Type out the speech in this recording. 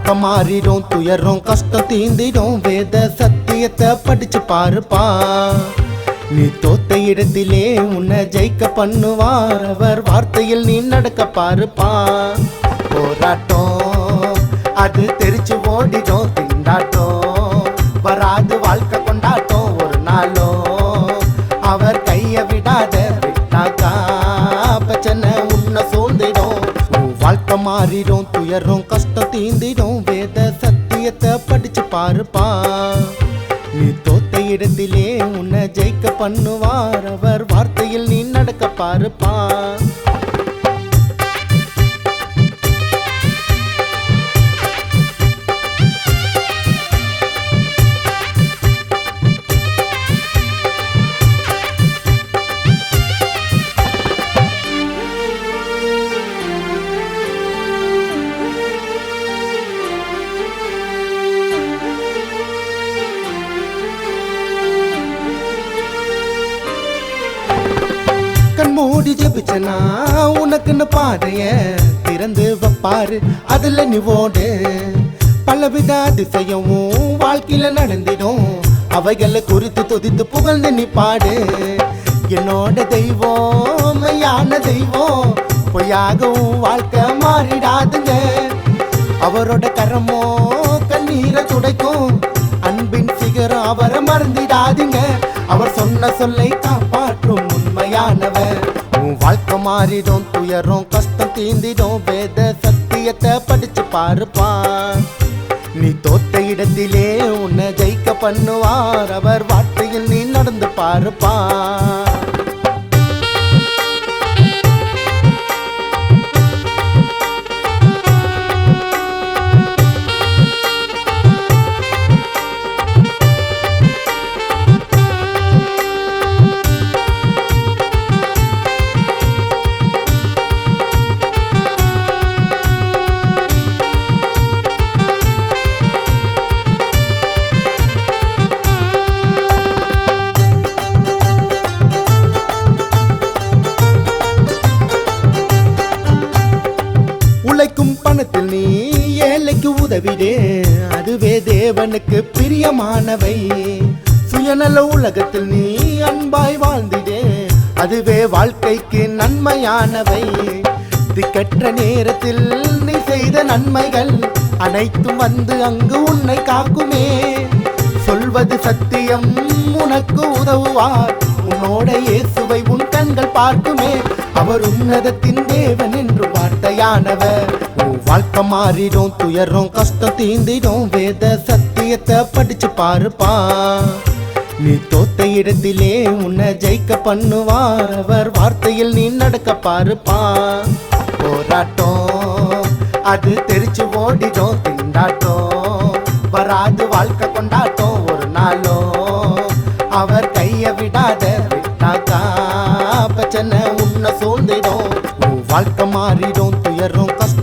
வாழ்க்கை மாறிடும், துயரும் கஷ்டம் தீந்திடும். வேத சத்தியத்தை படிச்சு பாருப்பா. நீ தோத்த இடத்திலே உன்னை ஜெயிக்க பண்ணுவார். அவர் வார்த்தையில் நீ நடக்க பாருப்பா. போராட்டம் அது தெரிச்சு ஓடிடும், திண்டாட்டம் வராது வாழ்க்கை கொண்டாட்டம். ஒரு நாளும் அவர் கையை விடாத, விட்டாக்கா பிரச்சனை உன்னை சூழ்ந்திடும். வாழ்க்கை மாறிடும், துயரும் கஷ்டம் தீந்திடும். வேத சத்தியத்தை படிச்சு பாருப்பா. நீ தோத்த இடத்திலே உன்னை ஜெயிக்க பண்ணுவார். அவர் வார்த்தையில் நீ நடக்க பாருப்பா. மூடி ஜெபிச்சனா உனக்குன்னு பாதைய திறந்து வைப்பாரு. அதுல நீ ஓடு, பலவித அதிசயமும் வாழ்க்கையில நடந்திடும். அவைகளை குறித்து துதித்து புகழ்ந்து நீ பாடு. என்னோட தெய்வம் மெய்யான தெய்வம், பொய்யாகவும் வாழ்க்கை மாறிடாதுங்க. அவரோட கரமோ கண்ணீரை துடைக்கும், அன்பின் சிகரம் அவரை மறந்திடாதீங்க. அவர் சொன்ன சொல்லை காப்பாற்றும் உண்மையானவர். உன் வாழ்க்கை மாறிடும், துயரும் கஷ்டம் தீந்திடும். வேத சத்தியத்தை படிச்சு பாருப்பா. நீ தோத்த இடத்திலே உன்னை ஜெயிக்க பண்ணுவார். அவர் வார்த்தையில் நீ நடந்து பாருப்பா. உழைக்கும் பணத்தில் நீ ஏழைக்கு உதவிடே, அதுவே தேவனுக்கு பிரியமானவை. சுயநல உலகத்தில் நீ அன்பாய் வாழ்ந்திடே, அதுவே வாழ்க்கைக்கு நன்மையானவை. திக்கற்ற நேரத்தில் நீ செய்த நன்மைகள் அனைத்தும் வந்து அங்கு உன்னை காக்குமே. சொல்வது சத்தியம், உனக்கு உதவுவார். உன்னோட இயேசுவை உன் கண்கள் பார்க்குமே. அவர் உன்னதத்தின் தேவன் என்று வார்த்தையானவர். உன் வாழ்க்கை மாறிடும், துயரும் கஷ்டம் தீந்திடும். வேத சத்தியத்தை படிச்சு பாருப்பா. நீ தோத்த இடத்திலே உன்னை ஜெயிக்க பண்ணுவார். அவர் வார்த்தையில் நீ நடக்க பாருப்பா. போராட்டம் அது தெரிச்சு ஓடிடும், திண்டாட்டம் வராது வாழ்க்கை கொண்டாட்டம். ஒரு நாளும் அவர் கையை விடாத, விட்டாக்கா பிரச்சனை உன்னை சூழ்ந்திடும். வாழ்க்கை மாறிடும், துயரும் கஷ்டம்